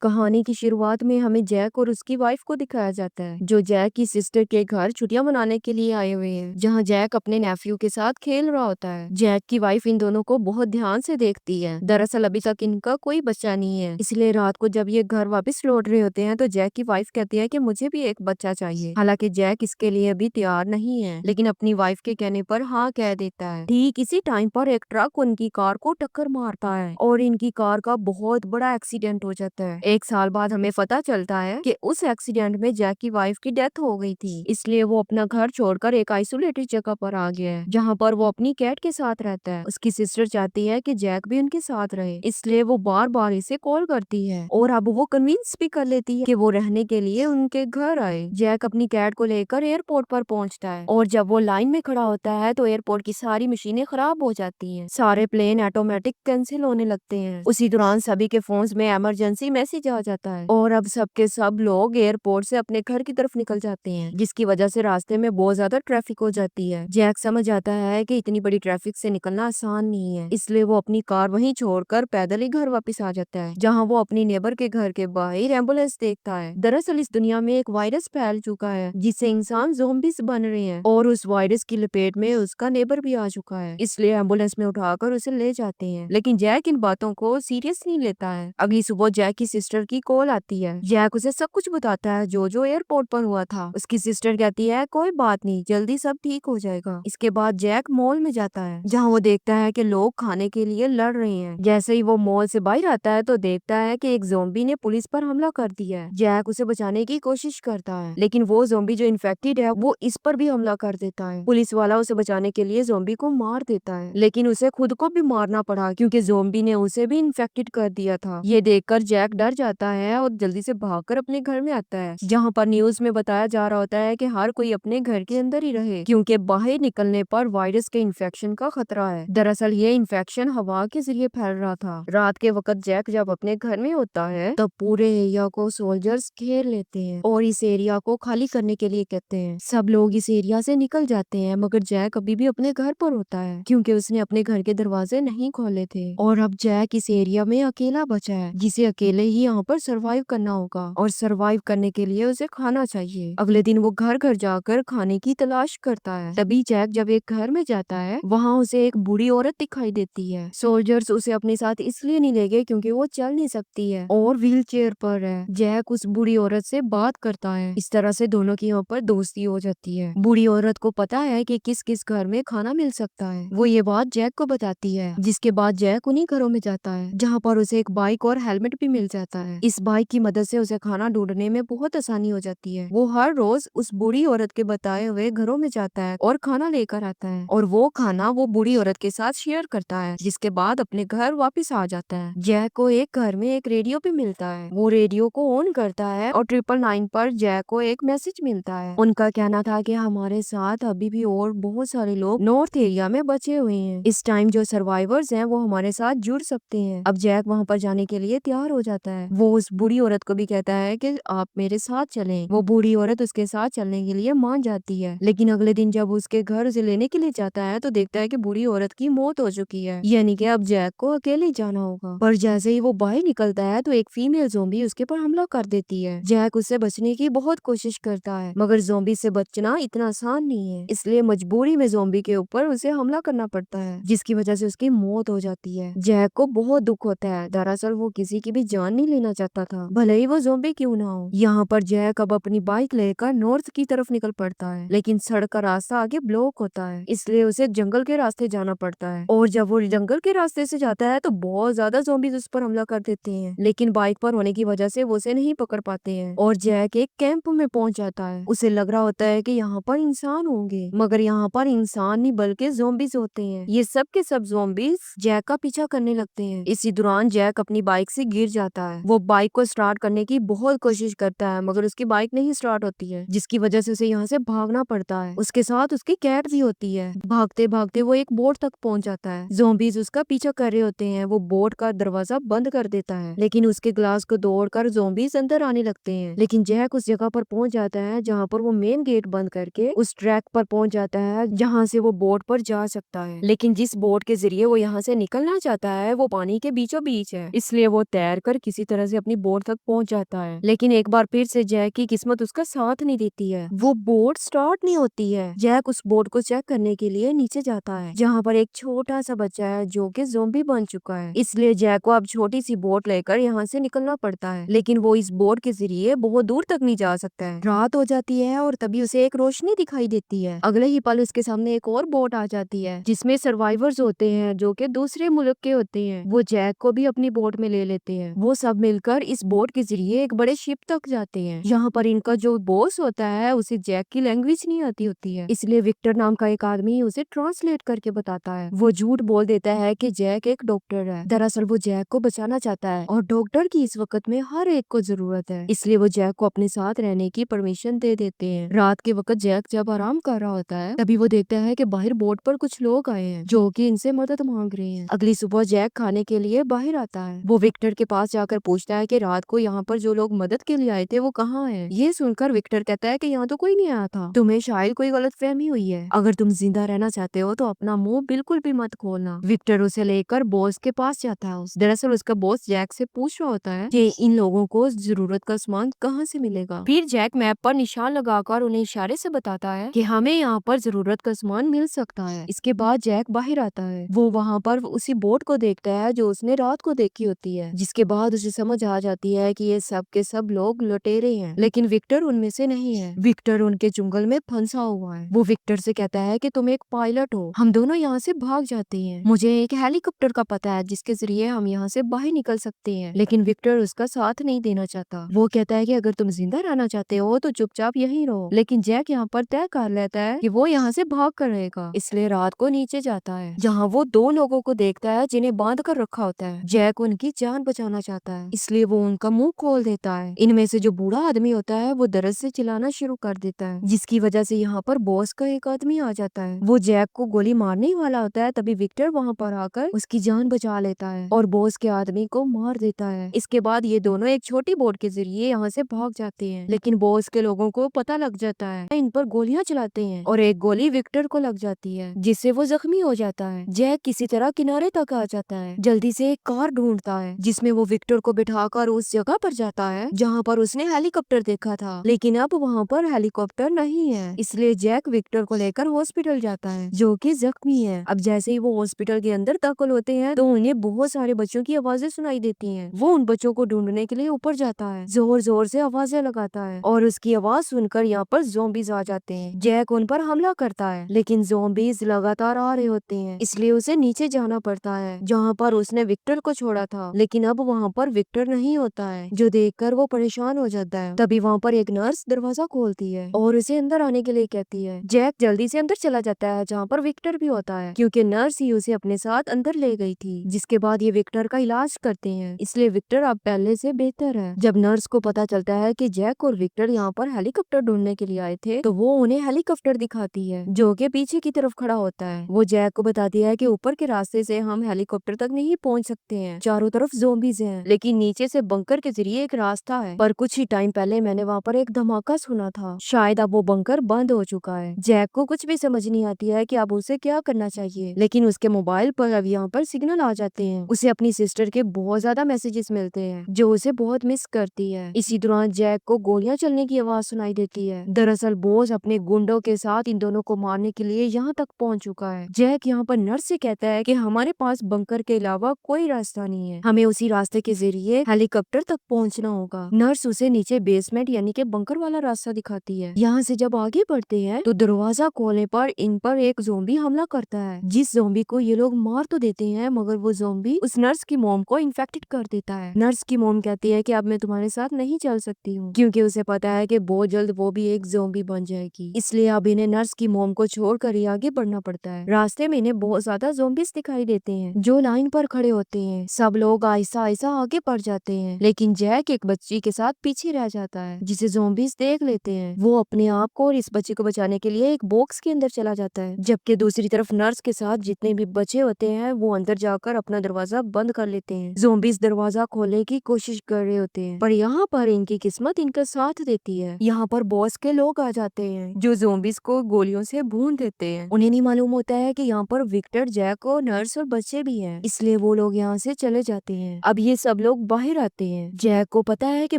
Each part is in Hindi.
कहानी की शुरुआत में हमें जैक और उसकी वाइफ को दिखाया जाता है, जो जैक की सिस्टर के घर छुट्टियां मनाने के लिए आए हुए हैं, जहां जैक अपने नेफ्यू के साथ खेल रहा होता है। जैक की वाइफ इन दोनों को बहुत ध्यान से देखती है। दरअसल अभी तक इनका कोई बच्चा नहीं है, इसलिए रात को जब ये घर वापस लौट रहे होते हैं तो जैक की वाइफ कहती है कि मुझे भी एक बच्चा चाहिए। हालांकि जैक इसके लिए अभी तैयार नहीं है, लेकिन अपनी वाइफ के कहने पर हाँ कह देता है। ठीक इसी टाइम पर एक ट्रक उनकी कार को टक्कर मारता है और इनकी कार का बहुत बड़ा एक्सीडेंट हो जाता है। एक साल बाद हमें पता चलता है कि उस एक्सीडेंट में जैक की वाइफ की डेथ हो गई थी, इसलिए वो अपना घर छोड़कर एक आइसोलेटेड जगह पर आ गया है, जहाँ पर वो अपनी कैट के साथ रहता है। उसकी सिस्टर चाहती है कि जैक भी उनके साथ रहे, इसलिए वो बार बार इसे कॉल करती है और अब वो कन्विंस भी कर लेती है कि वो रहने के लिए उनके घर आए। जैक अपनी कैट को लेकर एयरपोर्ट पर पहुंचता है और जब वो लाइन में खड़ा होता है तो एयरपोर्ट की सारी मशीनें खराब हो जाती हैं। सारे प्लेन ऑटोमेटिक कैंसिल होने लगते हैं। उसी दौरान सभी के फोन्स में इमरजेंसी मैसेज आ जाता है और अब सबके सब लोग एयरपोर्ट से अपने घर की तरफ निकल जाते हैं, जिसकी वजह से रास्ते में बहुत ज्यादा ट्रैफिक हो जाती है। जैक समझ आता है कि इतनी बड़ी ट्रैफिक से निकलना आसान नहीं है, इसलिए वो अपनी कार वहीं छोड़कर पैदल ही घर वापस आ जाता है, जहां वो अपनी नेबर के घर के बाहर एम्बुलेंस देखता है। दरअसल इस दुनिया में एक वायरस फैल चुका है जिससे इंसान ज़ोंबीज बन रहे हैं और उस वायरस की लपेट में उसका नेबर भी आ चुका है, इसलिए एम्बुलेंस में उठाकर उसे ले जाते हैं। लेकिन जैक इन बातों को सीरियस नहीं लेता है। अगली सुबह जैक की सिस्टर की कॉल आती है। जैक उसे सब कुछ बताता है जो एयरपोर्ट पर हुआ था। उसकी सिस्टर कहती है कोई बात नहीं, जल्दी सब ठीक हो जाएगा। इसके बाद जैक मॉल में जाता है, जहाँ वो देखता है कि लोग खाने के लिए लड़ रहे हैं। जैसे ही वो मॉल से बाहर आता है तो देखता है कि एक ज़ोंबी ने पुलिस पर हमला कर दिया है। जैक उसे बचाने की कोशिश करता है, लेकिन वो ज़ोंबी जो इन्फेक्टेड है वो इस पर भी हमला कर देता है। पुलिस वाला उसे बचाने के लिए ज़ोंबी को मार देता है, लेकिन उसे खुद को भी मारना पड़ा क्योंकि ज़ोंबी ने उसे भी इन्फेक्टेड कर दिया था। ये देखकर जैक डर जाता है और जल्दी से भागकर अपने घर में आता है, जहाँ पर न्यूज में बताया जा रहा होता है कि हर कोई अपने घर के अंदर ही रहे क्योंकि बाहर निकलने पर वायरस के इन्फेक्शन का खतरा है। दरअसल ये इन्फेक्शन हवा के जरिए फैल रहा था। रात के वक्त जैक जब अपने घर में होता है तब पूरे एरिया को सोल्जर्स घेर लेते हैं और इस एरिया को खाली करने के लिए कहते हैं। सब लोग इस एरिया से निकल जाते हैं, मगर जैक अभी भी अपने घर पर होता है क्योंकि उसने अपने घर के दरवाजे नहीं खोले थे और अब जैक इस एरिया में अकेला बचा है, जिसे अकेले ही यहाँ पर सरवाइव करना होगा और सरवाइव करने के लिए उसे खाना चाहिए। अगले दिन वो घर घर जाकर खाने की तलाश करता है। तभी जैक जब एक घर में जाता है वहाँ उसे एक बूढ़ी औरत दिखाई देती है। सोल्जर्स उसे अपने साथ इसलिए नहीं ले गए क्योंकि वो चल नहीं सकती है और व्हील चेयर पर है। जैक उस बूढ़ी औरत से बात करता है, इस तरह से दोनों की यहाँ पर दोस्ती हो जाती है। बूढ़ी औरत को पता है कि किस किस घर में खाना मिल सकता है, वो ये बात जैक को बताती है, जिसके बाद जैक उन्हीं घरों में जाता है जहाँ पर उसे एक बाइक और हेलमेट भी मिल जाता है। इस बाइक की मदद से उसे खाना ढूंढने में बहुत आसानी हो जाती है। वो हर रोज उस बूढ़ी औरत के बताए हुए घरों में जाता है और खाना लेकर आता है और वो खाना वो बूढ़ी औरत के साथ शेयर करता है, जिसके बाद अपने घर वापस आ जाता है। जैक को एक घर में एक रेडियो भी मिलता है। वो रेडियो को ऑन करता है और 999 पर जैक को एक मैसेज मिलता है। उनका कहना था कि हमारे साथ अभी भी और बहुत सारे लोग नॉर्थ एरिया में बचे हुए हैं। इस टाइम जो सर्वाइवर्स हैं वो हमारे साथ जुड़ सकते हैं। अब जैक वहाँ पर जाने के लिए तैयार हो जाता है। वो उस बूढ़ी औरत को भी कहता है कि आप मेरे साथ चलें। वो बूढ़ी औरत उसके साथ चलने के लिए मान जाती है, लेकिन अगले दिन जब उसके घर उसे लेने के लिए जाता है तो देखता है कि बूढ़ी औरत की मौत हो चुकी है, यानी कि अब जैक को अकेले ही जाना होगा। पर जैसे ही वो बाहर निकलता है तो एक फीमेल ज़ोंबी उसके पर हमला कर देती है। जैक उससे बचने की बहुत कोशिश करता है, मगर ज़ोंबी से बचना इतना आसान नहीं है, इसलिए मजबूरी में ज़ोंबी के ऊपर उसे हमला करना पड़ता है, जिसकी वजह से उसकी मौत हो जाती है। जैक को बहुत दुख होता है। दरअसल वो किसी की भी जान नहीं लेना चाहता था, भले ही वो ज़ोंबी क्यों ना हो। यहाँ पर जैक अब अपनी बाइक लेकर नॉर्थ की तरफ निकल पड़ता है, लेकिन सड़क का रास्ता आगे ब्लॉक होता है, इसलिए उसे जंगल के रास्ते जाना पड़ता है। और जब वो जंगल के रास्ते से जाता है तो बहुत ज्यादा ज़ोंबीज उस पर हमला कर देते हैं, लेकिन बाइक पर होने की वजह से वो उसे नहीं पकड़ पाते हैं और जैक एक कैंप में पहुंच जाता है। उसे लग रहा होता है कि यहाँ पर इंसान होंगे, मगर यहाँ पर इंसान नहीं बल्कि ज़ोंबीज होते हैं। ये सब के सब ज़ोंबीज जैक का पीछा करने लगते हैं। इसी दौरान जैक अपनी बाइक से गिर जाता है। वो बाइक को स्टार्ट करने की बहुत कोशिश करता है, मगर उसकी बाइक नहीं स्टार्ट होती है, जिसकी वजह से उसे यहाँ से भागना पड़ता है। उसके साथ उसकी कैट भी होती है। भागते भागते वो एक बोट तक पहुंच जाता है। ज़ोंबीज उसका पीछा कर रहे होते हैं। वो बोट का दरवाजा बंद कर देता है, लेकिन उसके ग्लास को तोड़कर ज़ोंबीज अंदर आने लगते हैं। लेकिन जैक उस जगह पर पहुंच जाता है जहाँ पर वो मेन गेट बंद करके उस ट्रैक पर पहुंच जाता है जहाँ से वो बोट पर जा सकता है। लेकिन जिस बोट के जरिए वो यहाँ से निकलना चाहता है वो पानी के बीचों बीच है, इसलिए वो तैर कर किसी तरह से अपनी बोट तक पहुंच जाता है। लेकिन एक बार फिर से जैक की किस्मत उसका साथ नहीं देती है। वो बोट स्टार्ट नहीं होती है। जैक उस बोट को चेक करने के लिए नीचे जाता है, जहाँ पर एक छोटा सा बच्चा है जो कि ज़ॉम्बी बन चुका है। इसलिए जैक को अब छोटी सी बोट लेकर यहाँ से निकलना पड़ता है, लेकिन वो इस बोट के जरिए बहुत दूर तक नहीं जा सकता है। रात हो जाती है और तभी उसे एक रोशनी दिखाई देती है। अगले ही पल उसके सामने एक और बोट आ जाती है जिसमें सर्वाइवर्स होते हैं जो कि दूसरे मुल्क के होते हैं। वो जैक को भी अपनी बोट में ले लेते हैं। वो सब मिलकर इस बोट के जरिए एक बड़े शिप तक जाते हैं। यहाँ पर इनका जो बॉस होता है उसे जैक की लैंग्वेज नहीं आती होती है, इसलिए विक्टर नाम का एक आदमी उसे ट्रांसलेट करके बताता है। वो झूठ बोल देता है कि जैक एक डॉक्टर है। दरअसल वो जैक को बचाना चाहता है और डॉक्टर की इस वक्त में हर एक को जरूरत है, इसलिए वो जैक को अपने साथ रहने की परमिशन दे देते हैं। रात के वक्त जैक जब आराम कर रहा होता है तभी वो देखता है कि बाहर बोट पर कुछ लोग आए हैं जो कि इनसे मदद मांग रहे हैं। अगली सुबह जैक खाने के लिए बाहर आता है। वो विक्टर के पास जाकर पूछता है कि रात को यहाँ पर जो लोग मदद के लिए आए थे वो कहाँ हैं? ये सुनकर विक्टर कहता है कि यहाँ तो कोई नहीं आया था, तुम्हें शायद कोई गलतफहमी हुई है। अगर तुम जिंदा रहना चाहते हो तो अपना मुंह बिल्कुल भी मत खोलना। विक्टर उसे लेकर बॉस के पास जाता है। दरअसल उसका बॉस जैक से पूछ रहा होता है कि इन लोगों को जरूरत का सामान कहाँ से मिलेगा। फिर जैक मैप पर निशान लगाकर उन्हें इशारे से बताता है कि हमें यहाँ पर जरूरत का सामान मिल सकता है। इसके बाद जैक बाहर आता है। वो वहाँ पर उसी बोट को देखता है जो उसने रात को देखी होती है, जिसके बाद उसे समझ आ जाती है कि ये सब के सब लोग लुटेरे हैं, लेकिन विक्टर उनमें से नहीं है। विक्टर उनके जंगल में फंसा हुआ है। वो विक्टर से कहता है कि तुम एक पायलट हो, हम दोनों यहाँ से भाग जाते हैं। मुझे एक हेलीकॉप्टर का पता है जिसके जरिए हम यहाँ से बाहर निकल सकते हैं, लेकिन विक्टर उसका साथ नहीं देना चाहता। वो कहता है कि अगर तुम जिंदा रहना चाहते हो तो चुपचाप यहीं रहो, लेकिन जैक यहाँ पर तय कर लेता है कि वो यहाँ से भाग कर रहेगा, इसलिए रात को नीचे जाता है जहाँ वो दो लोगों को देखता है जिन्हें बांध कर रखा होता है। जैक उनकी जान बचाना चाहता है, इसलिए वो उनका मुंह खोल देता है। इनमें से जो बूढ़ा आदमी होता है वो दर्द से चिल्लाना शुरू कर देता है, जिसकी वजह से यहाँ पर बॉस का एक आदमी आ जाता है। वो जैक को गोली मारने ही वाला होता है, तभी विक्टर वहाँ पर आकर उसकी जान बचा लेता है और बॉस के आदमी को मार देता है। इसके बाद ये दोनों एक छोटी बोट के जरिए यहाँ से भाग जाते हैं, लेकिन बॉस के लोगों को पता लग जाता है, इन पर गोलियां चलाते हैं और एक गोली विक्टर को लग जाती है जिससे वो जख्मी हो जाता है। जैक किसी तरह किनारे तक आ जाता है, जल्दी से एक कार ढूंढता है जिसमें वो विक्टर को बिठाकर उस जगह पर जाता है जहाँ पर उसने हेलीकॉप्टर देखा था, लेकिन अब वहाँ पर हेलीकॉप्टर नहीं है, इसलिए जैक विक्टर को लेकर हॉस्पिटल जाता है जो कि जख्मी है। अब जैसे ही वो हॉस्पिटल के अंदर दाखिल होते हैं तो उन्हें बहुत सारे बच्चों की आवाजें सुनाई देती हैं। वो उन बच्चों को ढूंढने के लिए ऊपर जाता है, जोर जोर से आवाजें लगाता है और उसकी आवाज सुनकर यहाँ पर ज़ॉम्बीज आ जाते हैं। जैक उन पर हमला करता है, लेकिन ज़ॉम्बीज लगातार आ रहे होते हैं, इसलिए उसे नीचे जाना पड़ता है जहाँ पर उसने विक्टर को छोड़ा था, लेकिन अब वहाँ पर विक्टर नहीं होता है, जो देखकर वो परेशान हो जाता है। तभी वहाँ पर एक नर्स दरवाजा खोलती है और उसे अंदर आने के लिए कहती है। जैक जल्दी से अंदर चला जाता है जहाँ पर विक्टर भी होता है, क्योंकि नर्स ही उसे अपने साथ अंदर ले गई थी। जिसके बाद ये विक्टर का इलाज करते हैं, इसलिए विक्टर अब पहले से बेहतर है। जब नर्स को पता चलता है कि जैक और विक्टर यहाँ पर हेलीकॉप्टर ढूंढने के लिए आए थे तो वो उन्हें हेलीकॉप्टर दिखाती है जो कि पीछे की तरफ खड़ा होता है। वो जैक को बताती है कि ऊपर के रास्ते से हम हेलीकॉप्टर तक नहीं पहुँच सकते हैं, चारों तरफ ज़ॉम्बीज हैं, लेकिन नीचे से बंकर के जरिए एक रास्ता है। पर कुछ ही टाइम पहले मैंने वहाँ पर एक धमाका सुना था, शायद अब वो बंकर बंद हो चुका है। जैक को कुछ भी समझ नहीं आती है कि अब उसे क्या करना चाहिए, लेकिन उसके मोबाइल पर अब यहाँ पर सिग्नल आ जाते हैं। उसे अपनी सिस्टर के बहुत ज्यादा मैसेजेस मिलते हैं जो उसे बहुत मिस करती है। इसी दौरान जैक को गोलियां चलने की आवाज सुनाई देती है। दरअसल बॉस अपने गुंडों के साथ इन दोनों को मारने के लिए यहाँ तक पहुँच चुका है। जैक यहाँ पर नर्स से कहता है कि हमारे पास बंकर के अलावा कोई रास्ता नहीं है, हमें उसी रास्ते के जरिए हेलीकॉप्टर तक पहुँचना होगा। नर्स उसे नीचे बेसमेंट यानी कि बंकर वाला रास्ता दिखाती है। यहाँ से जब आगे बढ़ते हैं तो दरवाजा खोलने पर इन पर एक ज़ॉम्बी हमला करता है, जिस ज़ॉम्बी को ये लोग मार तो देते हैं मगर वो ज़ॉम्बी उस नर्स की मॉम को इन्फेक्टेड कर देता है। नर्स की मॉम कहती है कि अब मैं तुम्हारे साथ नहीं चल सकती हूँ, क्योंकि उसे पता है कि बहुत जल्द वो भी एक ज़ॉम्बी बन जाएगी, इसलिए अब इन्हें नर्स की मॉम को छोड़कर ही आगे बढ़ना पड़ता है। रास्ते में इन्हें बहुत ज्यादा ज़ॉम्बीज दिखाई देते हैं जो लाइन पर खड़े होते हैं। सब लोग आहिस्ता आहिस्ता आगे बढ़ जाते हैं, लेकिन जैक एक बच्ची के साथ पीछे रह जाता है जिसे ज़ॉम्बीज देख लेते हैं। वो अपने आप को और इस बच्चे को बचाने के लिए एक बॉक्स के अंदर चला जाता है, जबकि दूसरी तरफ नर्स के साथ जितने भी बच्चे होते हैं वो अंदर जाकर अपना दरवाजा बंद कर लेते हैं। ज़ॉम्बीज दरवाजा खोलने की कोशिश कर रहे होते हैं, पर यहाँ पर इनकी किस्मत इनका साथ देती है। यहाँ पर बॉस के लोग आ जाते हैं जो ज़ॉम्बीज को गोलियों से भून देते हैं। उन्हें नहीं मालूम होता है कि यहाँ पर विक्टर, जैक और नर्स और बच्चे भी हैं, इसलिए वो लोग यहाँ से चले जाते हैं। अब ये सब लोग लोग बाहर आते हैं। जैक को पता है कि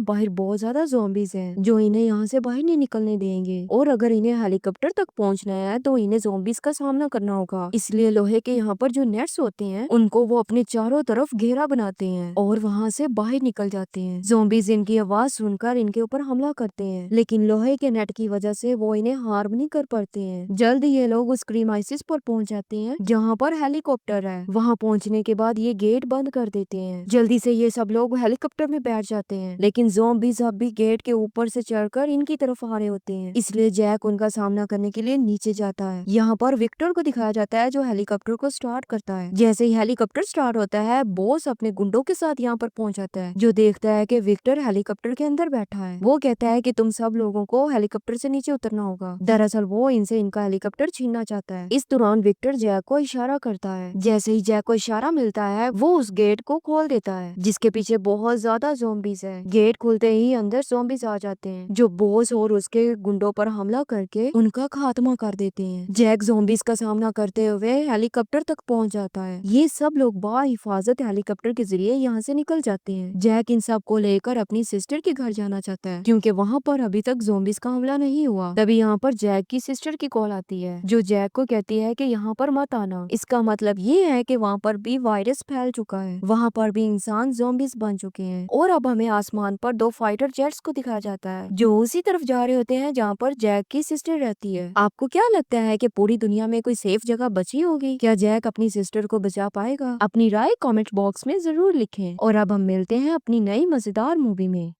बाहर बहुत ज्यादा ज़ॉम्बीज हैं जो इन्हें यहाँ से बाहर नहीं निकलने देंगे, और अगर इन्हें हेलीकॉप्टर तक पहुँचना है तो इन्हें ज़ॉम्बीज का सामना करना होगा। इसलिए लोहे के यहाँ पर जो नेट्स होते हैं उनको वो अपने चारों तरफ घेरा बनाते हैं और वहाँ से बाहर निकल जाते हैं। ज़ॉम्बीज इनकी आवाज सुनकर इनके ऊपर हमला करते हैं, लेकिन लोहे के नेट की वजह से वो इन्हें हार्म नहीं कर पाते हैं। जल्द ये लोग उस क्रीमाइसिस पर पहुंच जाते हैं जहाँ पर हेलीकॉप्टर है। वहाँ पहुंचने के बाद ये गेट बंद कर देते हैं। जल्दी से ये सब लोग हेलीकॉप्टर में बैठ जाते हैं, लेकिन ज़ॉम्बीज अब भी गेट के ऊपर से चढ़कर इनकी तरफ आ रहे होते हैं। इसलिए जैक उनका सामना करने के लिए नीचे जाता है। यहाँ पर विक्टर को दिखाया जाता है जो हेलीकॉप्टर को स्टार्ट करता है। जैसे ही हेलीकॉप्टर स्टार्ट होता है, बॉस अपने गुंडों के साथ यहाँ पर पहुंच जाता है, जो देखता है कि विक्टर हेलीकॉप्टर के अंदर बैठा है। वो कहता है कि तुम सब लोगों को हेलीकॉप्टर से नीचे उतरना होगा। दरअसल वो इनसे इनका हेलीकॉप्टर छीनना चाहता है। इस दौरान विक्टर जैक को इशारा करता है। जैसे ही जैक को इशारा मिलता है, वो उस गेट को खोल देता है जिसके पीछे बहुत ज्यादा ज़ॉम्बीज है। गेट खुलते ही अंदर ज़ॉम्बीज आ जाते हैं जो बॉस और उसके गुंडों पर हमला करके उनका खात्मा कर देते हैं। जैक ज़ॉम्बीज का सामना करते हुए हेलीकॉप्टर तक पहुंच जाता है। ये सब लोग बाहिफाजत हेलीकॉप्टर के जरिए यहाँ से निकल जाते हैं। जैक इन सब को लेकर अपनी सिस्टर के घर जाना चाहता है क्योंकि वहाँ पर अभी तक ज़ॉम्बीज का हमला नहीं हुआ। तभी यहाँ पर जैक की सिस्टर की कॉल आती है जो जैक को कहती है कि यहाँ पर मत आना। इसका मतलब ये है कि वहाँ पर भी वायरस फैल चुका है, वहाँ पर भी इंसान ज़ॉम्बीज बन चुके हैं। और अब हमें आसमान पर 2 फाइटर जेट्स को दिखाया जाता है जो उसी तरफ जा रहे होते हैं जहाँ पर जैक की सिस्टर रहती है। आपको क्या लगता है कि पूरी दुनिया में कोई सेफ जगह बची होगी? क्या जैक अपनी सिस्टर को बचा पाएगा? अपनी राय कमेंट बॉक्स में जरूर लिखें। और अब हम मिलते हैं अपनी नई मजेदार मूवी में।